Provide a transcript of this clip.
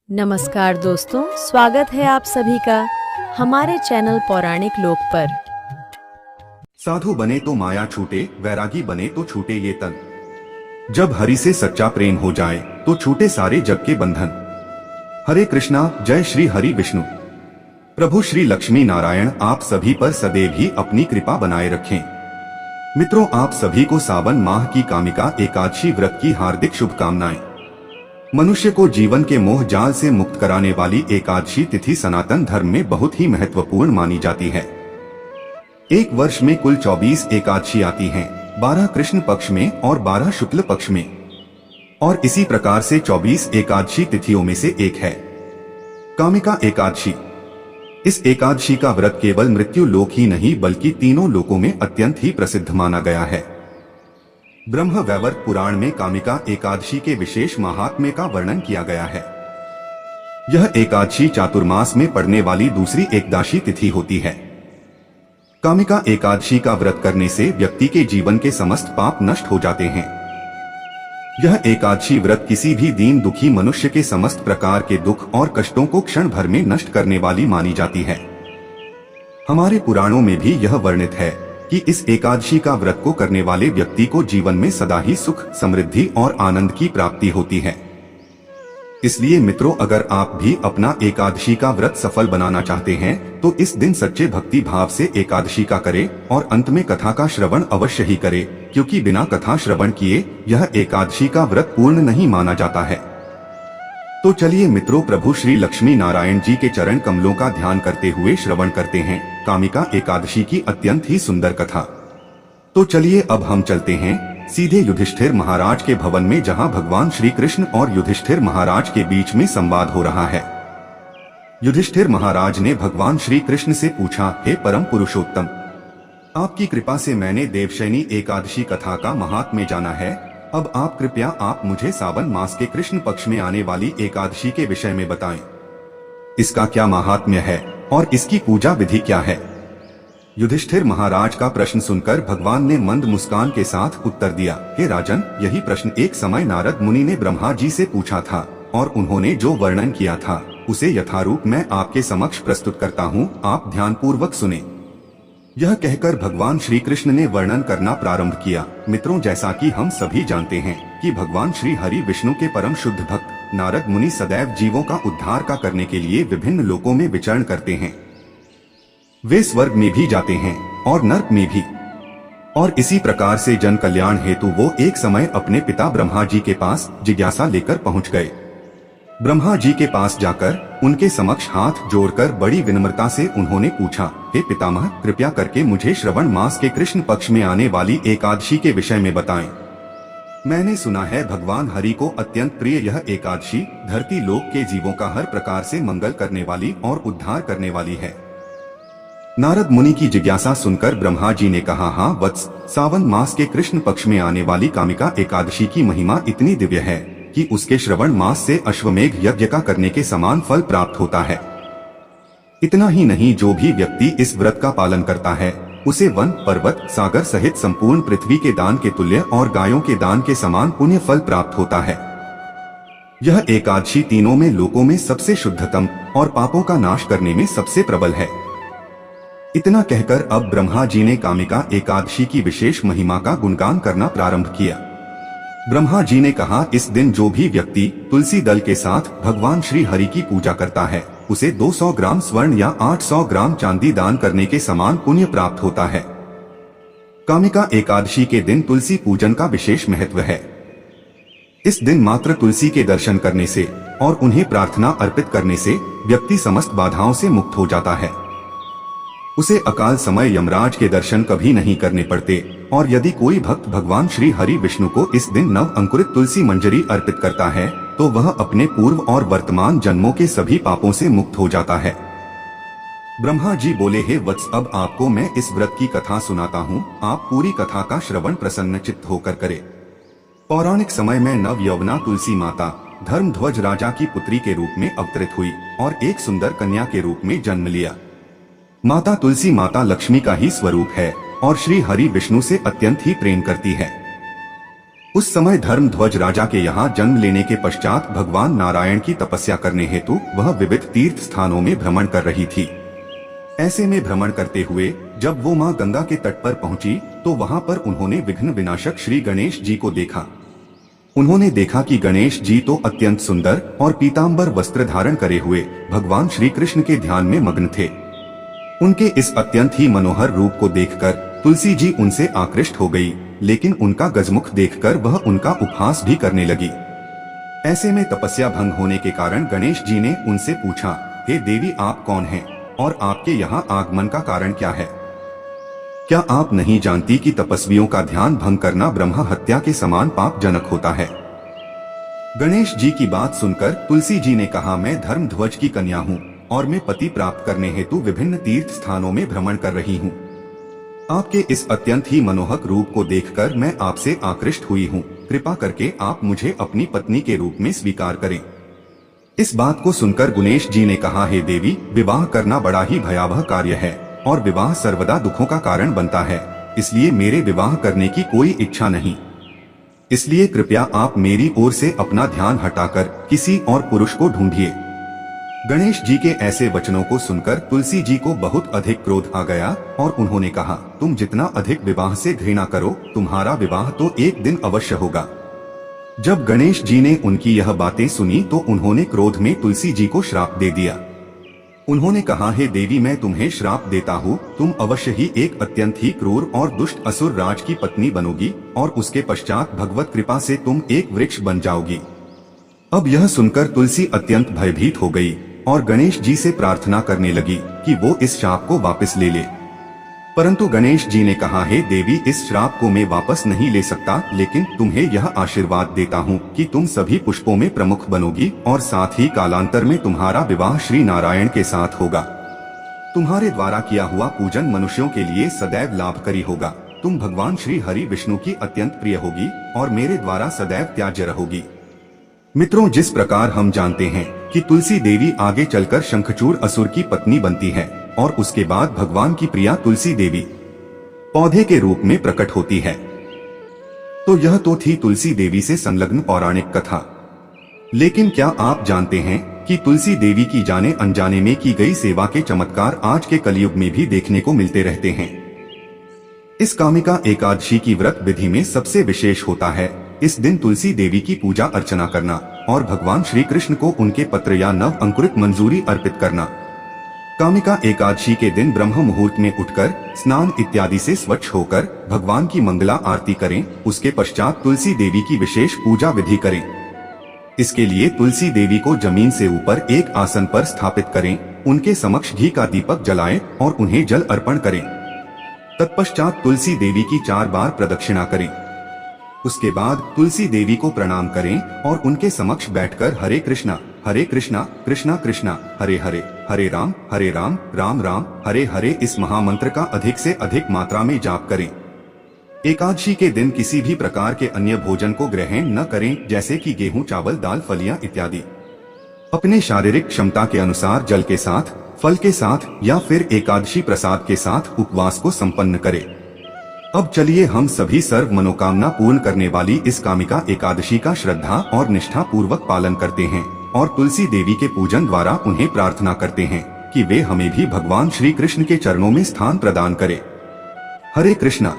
नमस्कार दोस्तों, स्वागत है आप सभी का हमारे चैनल पौराणिक लोक पर। साधु बने तो माया छूटे, वैरागी बने तो छूटे ये तन। जब हरि से सच्चा प्रेम हो जाए तो छूटे सारे जग के बंधन। हरे कृष्णा, जय श्री हरि विष्णु। प्रभु श्री लक्ष्मी नारायण आप सभी पर सदैव ही अपनी कृपा बनाए रखें। मित्रों, आप सभी को सावन माह की कामिका एकादशी व्रत की हार्दिक शुभकामनाएं। मनुष्य को जीवन के मोह जाल से मुक्त कराने वाली एकादशी तिथि सनातन धर्म में बहुत ही महत्वपूर्ण मानी जाती है। एक वर्ष में कुल 24 एकादशी आती हैं, 12 कृष्ण पक्ष में और 12 शुक्ल पक्ष में, और इसी प्रकार से 24 एकादशी तिथियों में से एक है कामिका एकादशी। इस एकादशी का व्रत केवल मृत्यु लोक ही नहीं बल्कि तीनों लोकों में अत्यंत ही प्रसिद्ध माना गया है। ब्रह्म वैवर्त पुराण में कामिका एकादशी के विशेष महात्म्य का वर्णन किया गया है। यह एकादशी चातुर्मास में पड़ने वाली दूसरी एकदशी तिथि होती है। कामिका एकादशी का व्रत करने से व्यक्ति के जीवन के समस्त पाप नष्ट हो जाते हैं। यह एकादशी व्रत किसी भी दीन दुखी मनुष्य के समस्त प्रकार के दुख और कष्टों को क्षण भर में नष्ट करने वाली मानी जाती है। हमारे पुराणों में भी यह वर्णित है कि इस एकादशी का व्रत को करने वाले व्यक्ति को जीवन में सदा ही सुख, समृद्धि और आनंद की प्राप्ति होती है। इसलिए मित्रों, अगर आप भी अपना एकादशी का व्रत सफल बनाना चाहते हैं तो इस दिन सच्चे भक्ति भाव से एकादशी का करें और अंत में कथा का श्रवण अवश्य ही करें, क्योंकि बिना कथा श्रवण किए यह एकादशी का व्रत पूर्ण नहीं माना जाता है। तो चलिए मित्रों, प्रभु श्री लक्ष्मी नारायण जी के चरण कमलों का ध्यान करते हुए श्रवण करते हैं कामिका एकादशी की अत्यंत ही सुंदर कथा। तो चलिए अब हम चलते हैं सीधे युधिष्ठिर महाराज के भवन में, जहां भगवान श्री कृष्ण और युधिष्ठिर महाराज के बीच में संवाद हो रहा है। युधिष्ठिर महाराज ने भगवान श्री कृष्ण से पूछा, हे परम पुरुषोत्तम, आपकी कृपा से मैंने देवशयनी एकादशी कथा का महात्म्य जाना है। अब आप कृपया आप मुझे सावन मास के कृष्ण पक्ष में आने वाली एकादशी के विषय में बताएं। इसका क्या महात्म्य है और इसकी पूजा विधि क्या है? युधिष्ठिर महाराज का प्रश्न सुनकर भगवान ने मंद मुस्कान के साथ उत्तर दिया, हे राजन, यही प्रश्न एक समय नारद मुनि ने ब्रह्मा जी से पूछा था और उन्होंने जो वर्णन किया था उसे यथारूप मैं आपके समक्ष प्रस्तुत करता हूँ, आप ध्यानपूर्वक सुने। यह कहकर भगवान श्री कृष्ण ने वर्णन करना प्रारंभ किया। मित्रों, जैसा कि हम सभी जानते हैं कि भगवान श्री हरि विष्णु के परम शुद्ध भक्त नारद मुनि सदैव जीवों का उद्धार का करने के लिए विभिन्न लोकों में विचरण करते हैं। वे स्वर्ग में भी जाते हैं और नरक में भी, और इसी प्रकार से जन कल्याण हेतु वो एक समय अपने पिता ब्रह्मा जी के पास जिज्ञासा लेकर पहुंच गए। ब्रह्मा जी के पास जाकर उनके समक्ष हाथ जोड़कर बड़ी विनम्रता से उन्होंने पूछा, हे पितामह, कृपया करके मुझे श्रवण मास के कृष्ण पक्ष में आने वाली एकादशी के विषय में बताएं। मैंने सुना है भगवान हरि को अत्यंत प्रिय यह एकादशी धरती लोक के जीवों का हर प्रकार से मंगल करने वाली और उद्धार करने वाली है। नारद मुनि की जिज्ञासा सुनकर ब्रह्मा जी ने कहा, हाँ वत्स, सावन मास के कृष्ण पक्ष में आने वाली कामिका एकादशी की महिमा इतनी दिव्य है कि उसके श्रवण मास से अश्वमेघ यज्ञ का करने के समान फल प्राप्त होता है। इतना ही नहीं, जो भी व्यक्ति इस व्रत का पालन करता है उसे वन, पर्वत, सागर सहित संपूर्ण पृथ्वी के दान के तुल्य और गायों के दान के समान पुण्य फल प्राप्त होता है। यह एकादशी तीनों में लोकों में सबसे शुद्धतम और पापों का नाश करने में सबसे प्रबल है। इतना कहकर अब ब्रह्मा जी ने कामिका एकादशी की विशेष महिमा का गुणगान करना प्रारंभ किया। ब्रह्मा जी ने कहा, इस दिन जो भी व्यक्ति तुलसी दल के साथ भगवान श्री हरि की पूजा करता है उसे 200 ग्राम स्वर्ण या 800 ग्राम चांदी दान करने के समान पुण्य प्राप्त होता है। कामिका एकादशी के दिन तुलसी पूजन का विशेष महत्व है। इस दिन मात्र तुलसी के दर्शन करने से और उन्हें प्रार्थना अर्पित करने से व्यक्ति समस्त बाधाओं से मुक्त हो जाता है। उसे अकाल समय यमराज के दर्शन कभी नहीं करने पड़ते, और यदि कोई भक्त भगवान श्री हरि विष्णु को इस दिन नव अंकुरित तुलसी मंजरी अर्पित करता है तो वह अपने पूर्व और वर्तमान जन्मों के सभी पापों से मुक्त हो जाता है। ब्रह्मा जी बोले, हे वत्स, अब आपको मैं इस व्रत की कथा सुनाता हूँ। आप पूरी कथा का श्रवण प्रसन्न चित्त होकर करें। पौराणिक समय में नव यौवना तुलसी माता धर्मध्वज राजा की पुत्री के रूप में अवतरित हुई और एक सुंदर कन्या के रूप में जन्म लिया। माता तुलसी माता लक्ष्मी का ही स्वरूप है और श्री हरि विष्णु से अत्यंत ही प्रेम करती है। उस समय धर्मध्वज राजा के यहाँ जन्म लेने के पश्चात भगवान नारायण की तपस्या करने हेतु वह विविध तीर्थ स्थानों में भ्रमण कर रही थी। ऐसे में भ्रमण करते हुए जब वो माँ गंगा के तट पर पहुंची तो वहां पर उन्होंने विघ्न विनाशक श्री गणेश जी को देखा। उन्होंने देखा कि गणेश जी तो अत्यंत सुंदर और पीतांबर वस्त्र धारण करे हुए भगवान श्री कृष्ण के ध्यान में मग्न थे। उनके इस अत्यंत ही मनोहर रूप को देखकर तुलसी जी उनसे आकृष्ट हो गई, लेकिन उनका गजमुख देखकर वह उनका उपहास भी करने लगी। ऐसे में तपस्या भंग होने के कारण गणेश जी ने उनसे पूछा, हे देवी, आप कौन हैं और आपके यहाँ आगमन का कारण क्या है? क्या आप नहीं जानती कि तपस्वियों का ध्यान भंग करना ब्रह्म हत्या के समान पापजनक होता है? गणेश जी की बात सुनकर तुलसी जी ने कहा, मैं धर्मध्वज की कन्या हूँ और मैं पति प्राप्त करने हेतु विभिन्न तीर्थ स्थानों में भ्रमण कर रही हूँ। आपके इस अत्यंत ही मनोहक रूप को देखकर मैं आपसे आकृष्ट हुई हूँ। कृपा करके आप मुझे अपनी पत्नी के रूप में स्वीकार करें। इस बात को सुनकर गणेश जी ने कहा, हे देवी, विवाह करना बड़ा ही भयावह कार्य है और विवाह सर्वदा दुखों का कारण बनता है, इसलिए मेरे विवाह करने की कोई इच्छा नहीं। इसलिए कृपया आप मेरी ओर से अपना ध्यान हटाकर किसी और पुरुष को ढूंढिए। गणेश जी के ऐसे वचनों को सुनकर तुलसी जी को बहुत अधिक क्रोध आ गया और उन्होंने कहा, तुम जितना अधिक विवाह से घृणा करो, तुम्हारा विवाह तो एक दिन अवश्य होगा। जब गणेश जी ने उनकी यह बातें सुनी तो उन्होंने क्रोध में तुलसी जी को श्राप दे दिया। उन्होंने कहा, हे देवी, मैं तुम्हें श्राप देता हूँ, तुम अवश्य ही एक अत्यंत ही क्रूर और दुष्ट असुर राज की पत्नी बनोगी और उसके पश्चात भगवत कृपा से तुम एक वृक्ष बन जाओगी। अब यह सुनकर तुलसी अत्यंत भयभीत हो गई और गणेश जी से प्रार्थना करने लगी कि वो इस श्राप को वापस ले ले। परंतु गणेश जी ने कहा, हे देवी, इस श्राप को मैं वापस नहीं ले सकता, लेकिन तुम्हें यह आशीर्वाद देता हूँ कि तुम सभी पुष्पों में प्रमुख बनोगी और साथ ही कालांतर में तुम्हारा विवाह श्री नारायण के साथ होगा। तुम्हारे द्वारा किया हुआ पूजन मनुष्यों के लिए सदैव लाभकारी होगा। तुम भगवान श्री हरि विष्णु की अत्यंत प्रिय होगी और मेरे द्वारा सदैव त्याज्य रहोगी। मित्रों, जिस प्रकार हम जानते हैं कि तुलसी देवी आगे चलकर शंखचूड़ असुर की पत्नी बनती है और उसके बाद भगवान की प्रिया तुलसी देवी पौधे के रूप में प्रकट होती है, तो यह तो थी तुलसी देवी से संलग्न पौराणिक कथा। लेकिन क्या आप जानते हैं कि तुलसी देवी की जाने अनजाने में की गई सेवा के चमत्कार आज के कलयुग में भी देखने को मिलते रहते हैं। इस कामिका एकादशी की व्रत विधि में सबसे विशेष होता है इस दिन तुलसी देवी की पूजा अर्चना करना और भगवान श्री कृष्ण को उनके पत्र या नव अंकुरित मंजूरी अर्पित करना। कामिका एकादशी के दिन ब्रह्म मुहूर्त में उठकर स्नान इत्यादि से स्वच्छ होकर भगवान की मंगला आरती करें। उसके पश्चात तुलसी देवी की विशेष पूजा विधि करें। इसके लिए तुलसी देवी को जमीन से ऊपर एक आसन पर स्थापित करें, उनके समक्ष घी का दीपक जलाएं और उन्हें जल अर्पण करें। तत्पश्चात तुलसी देवी की 4 बार प्रदक्षिणा करें। उसके बाद तुलसी देवी को प्रणाम करें और उनके समक्ष बैठकर हरे कृष्णा कृष्णा कृष्णा हरे हरे, हरे राम राम राम हरे हरे इस महामंत्र का अधिक से अधिक मात्रा में जाप करें। एकादशी के दिन किसी भी प्रकार के अन्य भोजन को ग्रहण न करें, जैसे कि गेहूं, चावल, दाल, फलियां इत्यादि। अपने शारीरिक क्षमता के अनुसार जल के साथ, फल के साथ या फिर एकादशी प्रसाद के साथ उपवास को संपन्न करें। अब चलिए हम सभी सर्व मनोकामना पूर्ण करने वाली इस कामिका एकादशी का श्रद्धा और निष्ठा पूर्वक पालन करते हैं और तुलसी देवी के पूजन द्वारा उन्हें प्रार्थना करते हैं कि वे हमें भी भगवान श्री कृष्ण के चरणों में स्थान प्रदान करें। हरे कृष्णा।